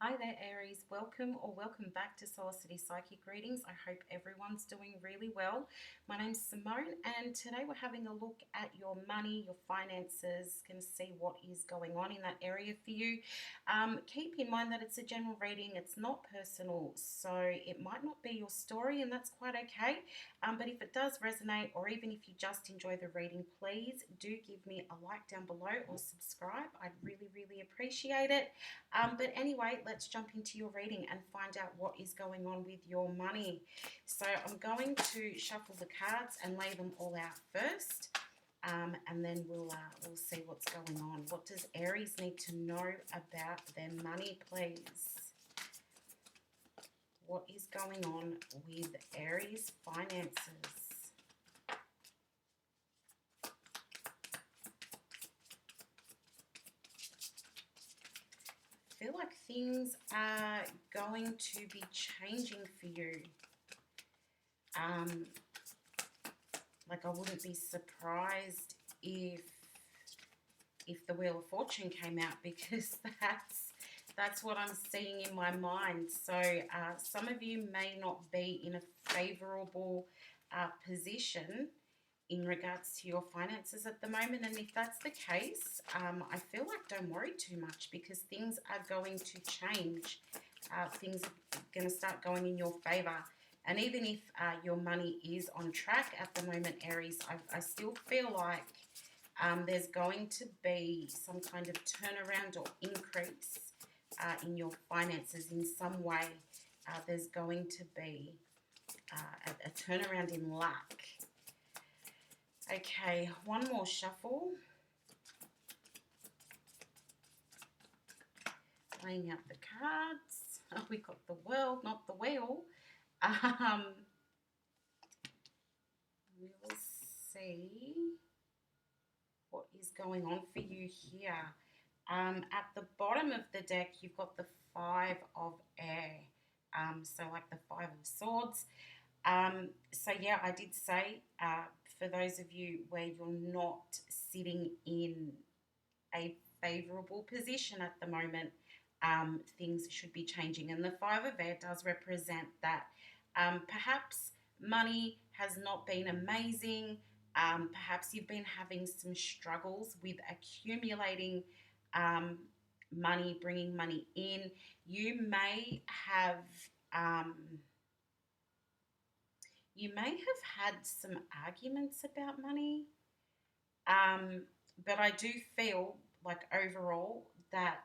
Hi there, Aries. Welcome back to Soulocity Psychic Readings. I hope everyone's doing really well. My name's Simone, and today we're having a look at your money, your finances, going to see what is going on in that area for you. Keep in mind that it's a general reading, it's not personal, so it might not be your story, and that's quite okay. But if it does resonate, or even if you just enjoy the reading, please do give me a like down below or subscribe. I'd really appreciate it. But anyway, let's jump into your reading and find out what is going on with your money. So I'm going to shuffle the cards and lay them all out first, and then we'll see what's going on. What does Aries need to know about their money, please? What is going on with Aries finances? I feel like things are going to be changing for you. Like I wouldn't be surprised if the Wheel of Fortune came out, because that's what I'm seeing in my mind. So some of you may not be in a favorable position in regards to your finances at the moment, and if that's the case, I feel like don't worry too much, because things are going to change. Things are going to start going in your favor. And even if your money is on track at the moment, Aries, I still feel like there's going to be some kind of turnaround or increase in your finances in some way. There's going to be a turnaround in luck. Okay, one more shuffle. Laying out the cards. Oh, we got the world, not the wheel. We'll see what is going on for you here. At the bottom of the deck, you've got the Five of Air. So like the Five of Swords. So yeah, I did say, for those of you where you're not sitting in a favorable position at the moment, things should be changing. And the Five of Air does represent that perhaps money has not been amazing. Perhaps you've been having some struggles with accumulating money, bringing money in. You may have had some arguments about money, but I do feel like overall that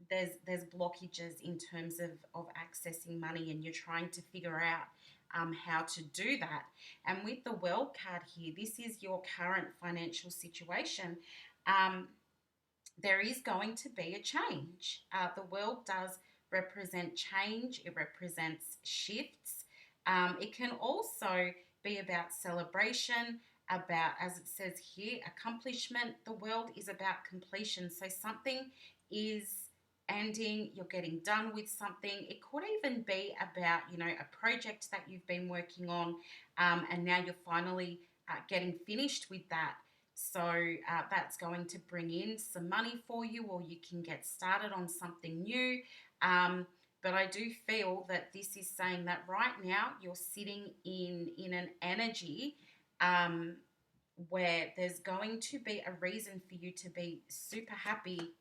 there's blockages in terms of accessing money, and you're trying to figure out how to do that. And with the World card here, this is your current financial situation. There is going to be a change. The World does represent change. It represents shifts. It can also be about celebration, about, as it says here, accomplishment. The World is about completion. So something is ending, you're getting done with something. It could even be about, a project that you've been working on, and now you're finally getting finished with that. So that's going to bring in some money for you, or you can get started on something new. But I do feel that this is saying that right now you're sitting in an energy where there's going to be a reason for you to be super happy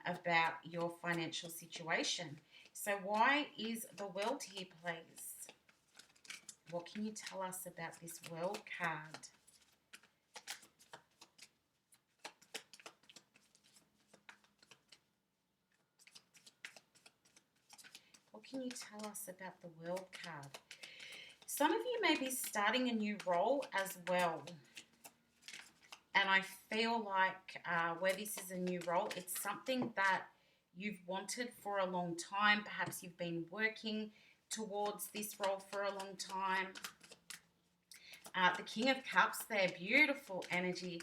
about your financial situation. So why is the World here, please? What can you tell us about this World card? What can you tell us about the World card? Some of you may be starting a new role as well. And I feel like where this is a new role, it's something that you've wanted for a long time. Perhaps you've been working towards this role for a long time. The King of Cups there, beautiful energy.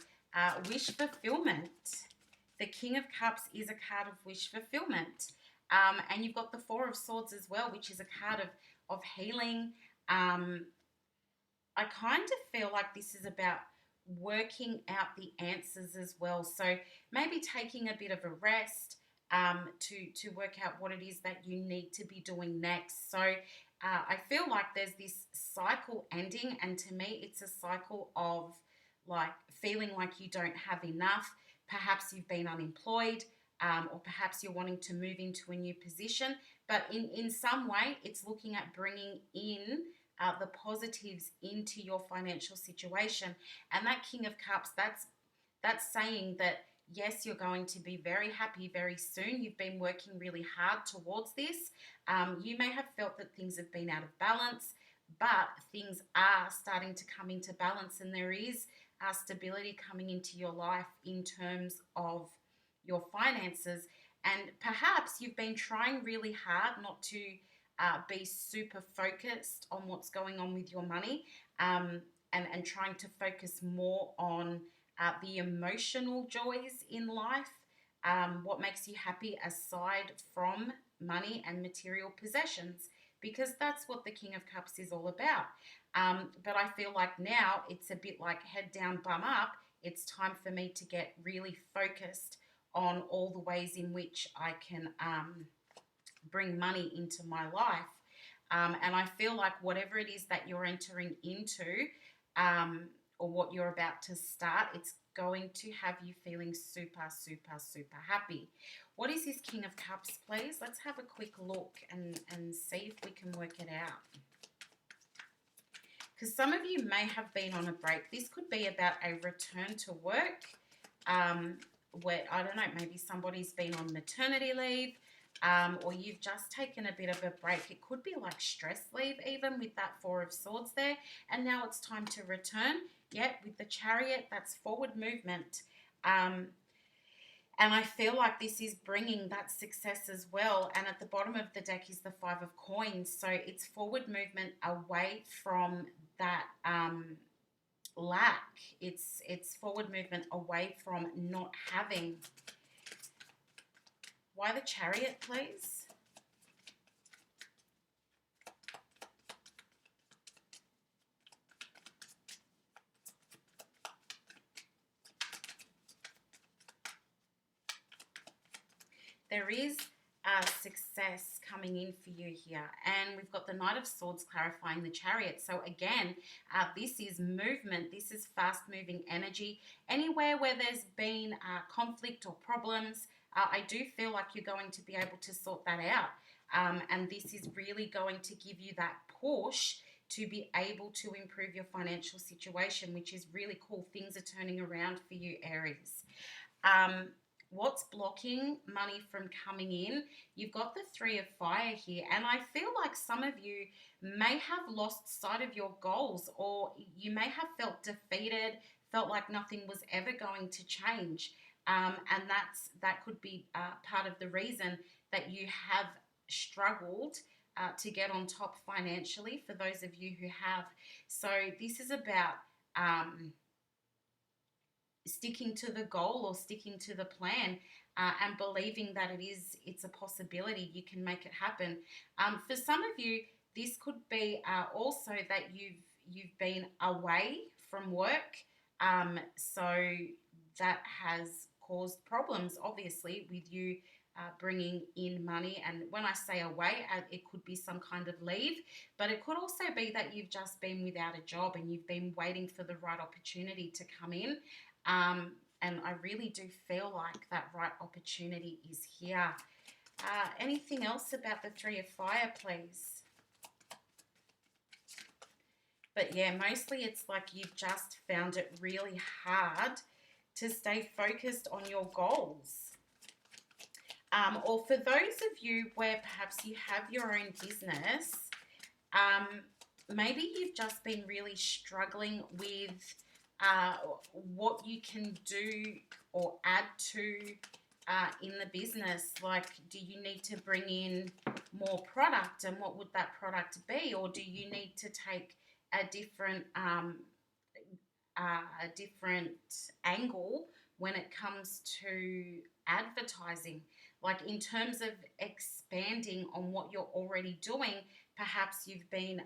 Wish fulfillment. The King of Cups is a card of wish fulfillment. And you've got the Four of Swords as well, which is a card of healing. I kind of feel like this is about working out the answers as well. So maybe taking a bit of a rest, to work out what it is that you need to be doing next. So I feel like there's this cycle ending, and to me, it's a cycle of like feeling like you don't have enough. Perhaps you've been unemployed, or perhaps you're wanting to move into a new position. But in some way, it's looking at bringing in the positives into your financial situation. And that King of Cups, that's saying that yes, you're going to be very happy very soon. You've been working really hard towards this. You may have felt that things have been out of balance, but things are starting to come into balance, and there is stability coming into your life in terms of your finances. And perhaps you've been trying really hard not to be super focused on what's going on with your money, and trying to focus more on the emotional joys in life, what makes you happy aside from money and material possessions, because that's what the King of Cups is all about. But I feel like now it's a bit like head down, bum up. It's time for me to get really focused on all the ways in which I can bring money into my life. And I feel like whatever it is that you're entering into, or what you're about to start, it's going to have you feeling super, super, super happy. What is this King of Cups, please? Let's have a quick look and see if we can work it out. Because some of you may have been on a break. This could be about a return to work, where, I don't know, maybe somebody's been on maternity leave, or you've just taken a bit of a break. It could be like stress leave even, with that Four of Swords there. And now it's time to return. Yep, with the Chariot, that's forward movement. And I feel like this is bringing that success as well. And at the bottom of the deck is the Five of Coins. So it's forward movement away from that lack. It's forward movement away from not having. Why the Chariot, please? There is success coming in for you here. And we've got the Knight of Swords clarifying the Chariot. So again, this is movement. This is fast moving energy. Anywhere where there's been conflict or problems, I do feel like you're going to be able to sort that out. And this is really going to give you that push to be able to improve your financial situation, which is really cool. Things are turning around for you, Aries. What's blocking money from coming in? You've got the Three of Fire here, and I feel like some of you may have lost sight of your goals, or you may have felt defeated, felt like nothing was ever going to change, and that could be part of the reason that you have struggled to get on top financially, for those of you who have. So this is about sticking to the goal or sticking to the plan, and believing that it's a possibility you can make it happen. For some of you, this could be also that you've been away from work, so that has caused problems, obviously, with you bringing in money. And when I say away, it could be some kind of leave, but it could also be that you've just been without a job and you've been waiting for the right opportunity to come in. And I really do feel like that right opportunity is here. Anything else about the Three of Fire, please? But yeah, mostly it's like you've just found it really hard to stay focused on your goals. Or for those of you where perhaps you have your own business, maybe you've just been really struggling with what you can do or add to in the business. Like, do you need to bring in more product, and what would that product be? Or do you need to take a different angle when it comes to advertising? Like, in terms of expanding on what you're already doing, perhaps you've been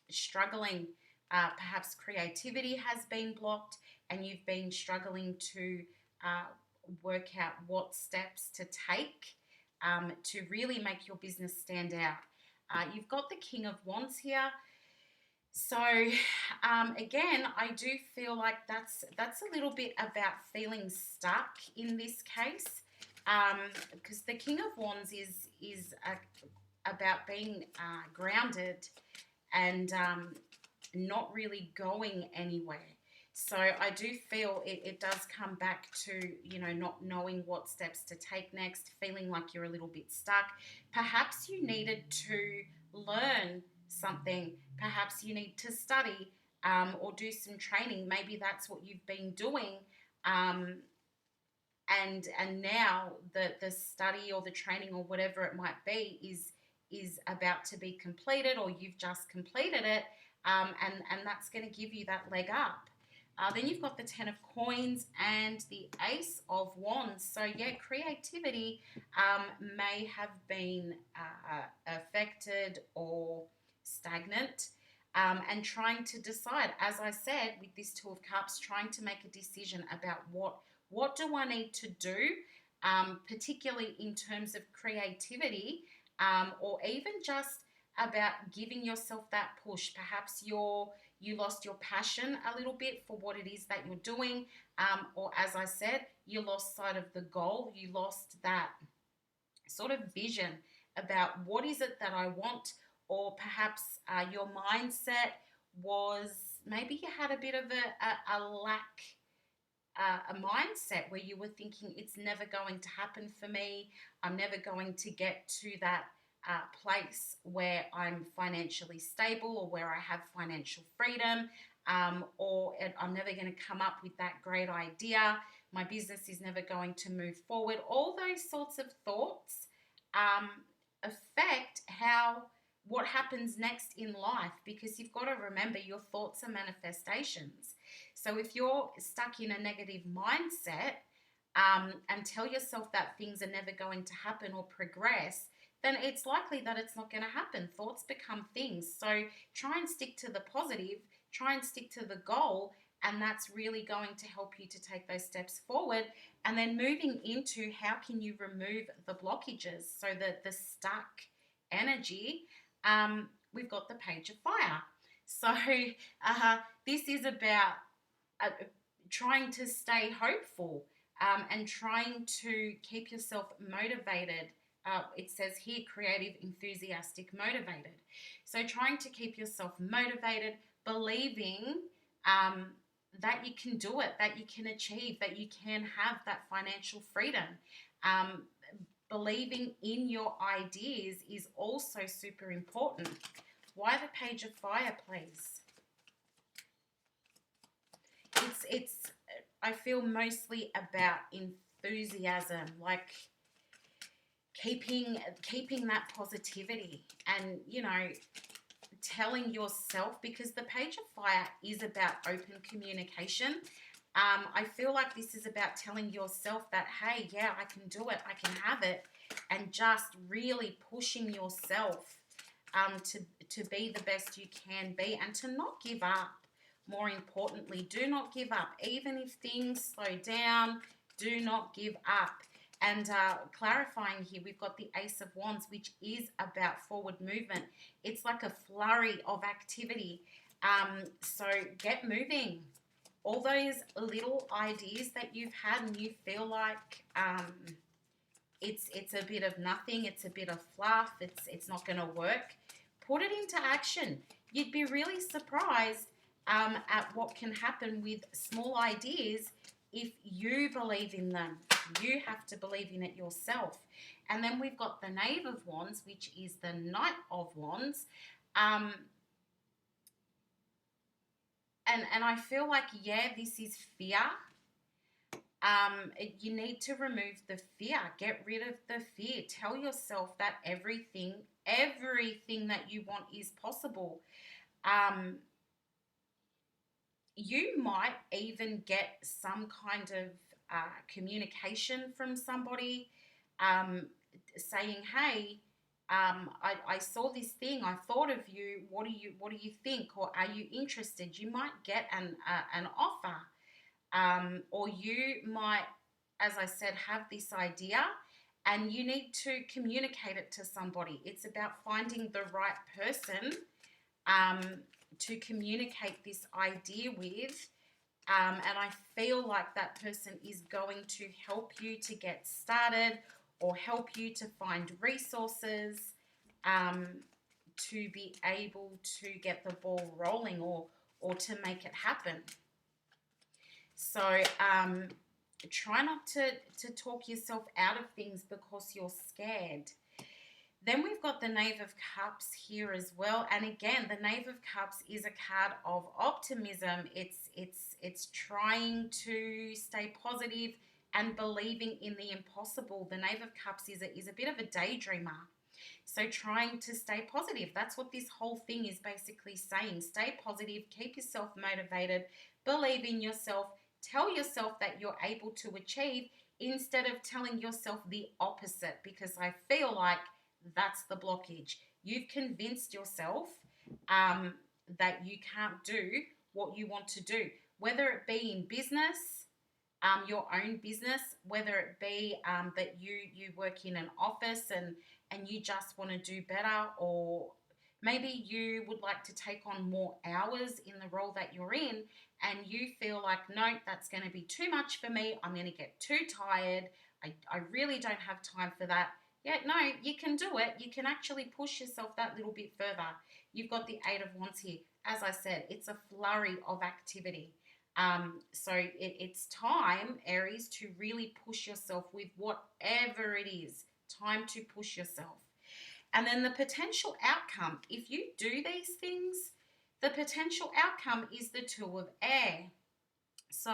struggling. Perhaps creativity has been blocked, and you've been struggling to work out what steps to take to really make your business stand out. You've got the King of Wands here. So again, I do feel like that's a little bit about feeling stuck in this case, because the King of Wands is about being grounded and not really going anywhere. So I do feel it does come back to, not knowing what steps to take next, feeling like you're a little bit stuck. Perhaps you needed to learn something. Perhaps you need to study or do some training. Maybe that's what you've been doing. Um, and now the study or the training or whatever it might be is about to be completed, or you've just completed it, and that's going to give you that leg up. Then you've got the Ten of Coins and the Ace of Wands. So yeah, creativity may have been affected or stagnant, and trying to decide, as I said, with this Two of Cups, trying to make a decision about what do I need to do, particularly in terms of creativity, or even just about giving yourself that push. Perhaps you lost your passion a little bit for what it is that you're doing, or as I said, you lost sight of the goal. You lost that sort of vision about what is it that I want, or perhaps your mindset was, maybe you had a bit of a lack, a mindset where you were thinking it's never going to happen for me. I'm never going to get to that place where I'm financially stable, or where I have financial freedom, or I'm never going to come up with that great idea. My business is never going to move forward. All those sorts of thoughts affect what happens next in life, because you've got to remember your thoughts are manifestations. So if you're stuck in a negative mindset, and tell yourself that things are never going to happen or progress, then it's likely that it's not going to happen. Thoughts become things. So try and stick to the positive, try and stick to the goal, and that's really going to help you to take those steps forward. And then moving into how can you remove the blockages, so that the stuck energy, we've got the Page of Fire. So this is about trying to stay hopeful, and trying to keep yourself motivated. It says here, creative, enthusiastic, motivated. So trying to keep yourself motivated, believing that you can do it, that you can achieve, that you can have that financial freedom. Believing in your ideas is also super important. Why the Page of Fire, please? It's I feel mostly about enthusiasm, like keeping that positivity, and telling yourself, because the Page of Fire is about open communication. I feel like this is about telling yourself that, hey, yeah, I can do it, I can have it, and just really pushing yourself to be the best you can be, and to not give up. More importantly, do not give up. Even if things slow down, do not give up. And clarifying here, we've got the Ace of Wands, which is about forward movement. It's like a flurry of activity. So get moving. All those little ideas that you've had and you feel like it's a bit of nothing, it's a bit of fluff, it's not going to work, put it into action. You'd be really surprised at what can happen with small ideas if you believe in them. You have to believe in it yourself. And then we've got the Knave of Wands, which is the Knight of Wands. And I feel like, yeah, this is fear. You need to remove the fear. Get rid of the fear. Tell yourself that everything that you want is possible. You might even get some kind of communication from somebody saying, hey, I saw this thing, I thought of you, what do you think, or are you interested? You might get an offer, or you might as I said, have this idea and you need to communicate it to somebody. It's about finding the right person um, to communicate this idea with. And I feel like that person is going to help you to get started or help you to find resources um, to be able to get the ball rolling or to make it happen. So try not to talk yourself out of things because you're scared. Then we've got the Knave of Cups here as well. And again, the Knave of Cups is a card of optimism. It's trying to stay positive and believing in the impossible. The Knave of Cups is a bit of a daydreamer. So trying to stay positive. That's what this whole thing is basically saying. Stay positive, keep yourself motivated, believe in yourself, tell yourself that you're able to achieve instead of telling yourself the opposite, because I feel like that's the blockage. You've convinced yourself that you can't do what you want to do, whether it be in business, your own business, whether it be that you work in an office and you just want to do better, or maybe you would like to take on more hours in the role that you're in and you feel like, no, that's going to be too much for me. I'm going to get too tired. I really don't have time for that. Yeah, no, you can do it. You can actually push yourself that little bit further. You've got the Eight of Wands here. As I said, it's a flurry of activity. So it's time, Aries, to really push yourself with whatever it is. Time to push yourself. And then the potential outcome, if you do these things, the potential outcome is the Two of Air. So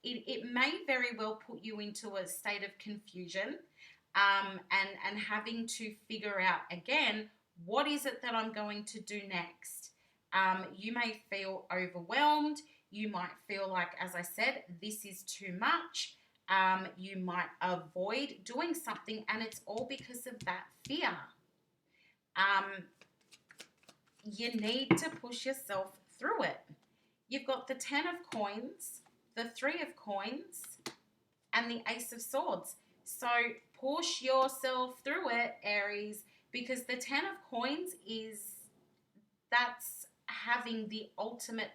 it may very well put you into a state of confusion and having to figure out again, what is it that I'm going to do next? You may feel overwhelmed. You might feel like, as I said, this is too much. You might avoid doing something, and it's all because of that fear. You need to push yourself through it. You've got the 10 of Coins, the 3 of Coins, and the Ace of Swords. So push yourself through it, Aries, because the 10 of Coins that's having the ultimate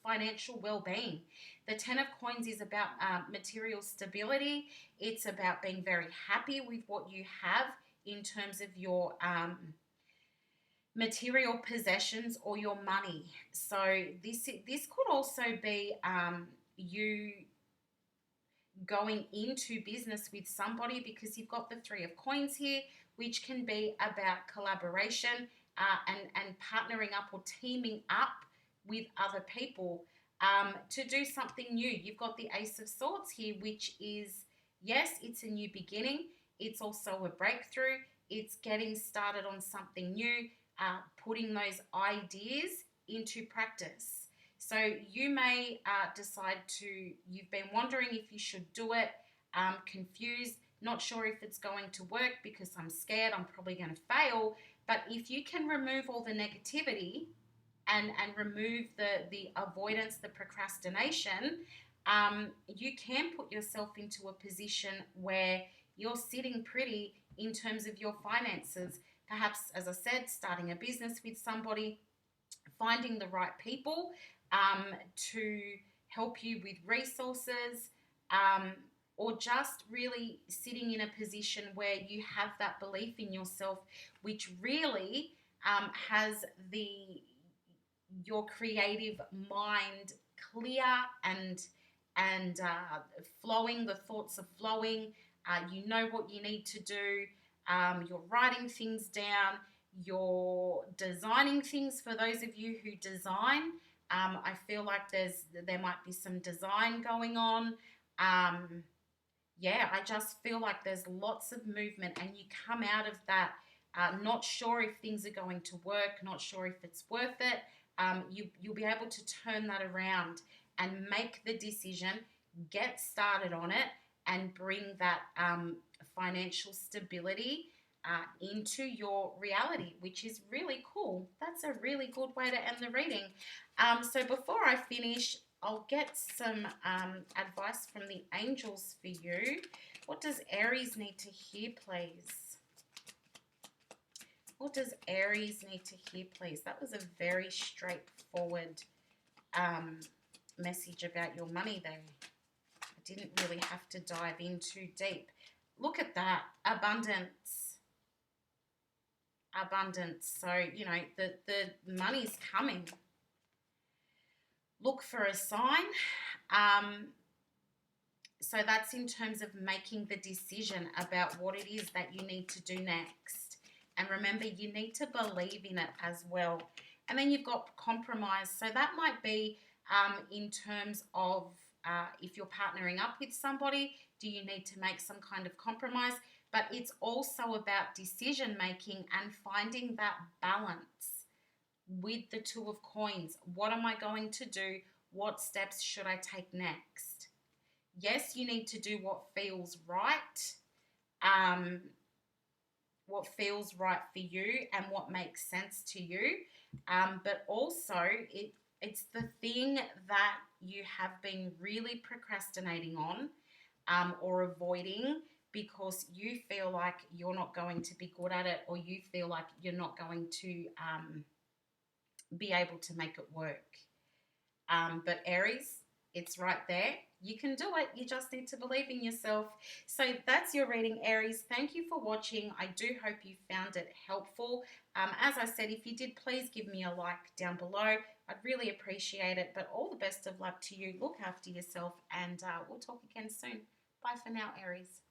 financial well-being. The 10 of Coins is about material stability. It's about being very happy with what you have in terms of your material possessions or your money. So this could also be you going into business with somebody, because you've got the 3 of Coins here, which can be about collaboration and partnering up or teaming up with other people to do something new. You've got the Ace of Swords here, which is, yes, it's a new beginning. It's also a breakthrough. It's getting started on something new, putting those ideas into practice. So you may decide you've been wondering if you should do it, confused, not sure if it's going to work because I'm scared, I'm probably going to fail. But if you can remove all the negativity and remove the avoidance, the procrastination, you can put yourself into a position where you're sitting pretty in terms of your finances. Perhaps, as I said, starting a business with somebody, finding the right people to help you with resources, or just really sitting in a position where you have that belief in yourself, which really has your creative mind clear and flowing. The thoughts are flowing. You know what you need to do. You're writing things down. You're designing things. For those of you who design, I feel like there might be some design going on. I just feel like there's lots of movement, and you come out of that not sure if things are going to work, not sure if it's worth it. You'll be able to turn that around and make the decision, get started on it, and bring that financial stability into your reality, which is really cool. That's a really good way to end the reading. So before I finish, I'll get some advice from the angels for you. What does Aries need to hear, please? What does Aries need to hear, please? That was a very straightforward message about your money there. I didn't really have to dive in too deep. Look at that. Abundance. Abundance. So, you know, the money's coming. Look for a sign. So that's in terms of making the decision about what it is that you need to do next. And remember, you need to believe in it as well. And then you've got compromise. So that might be in terms of if you're partnering up with somebody, do you need to make some kind of compromise? But it's also about decision making and finding that balance with the Two of Coins. What am I going to do? What steps should I take next? Yes, you need to do what feels right. What feels right for you and what makes sense to you. But also, it's the thing that you have been really procrastinating on or avoiding because you feel like you're not going to be good at it, or you feel like you're not going to be able to make it work. But Aries, it's right there. You can do it. You just need to believe in yourself. So that's your reading, Aries. Thank you for watching. I do hope you found it helpful. As I said, if you did, please give me a like down below. I'd really appreciate it. But all the best of luck to you. Look after yourself, and we'll talk again soon. Bye for now, Aries.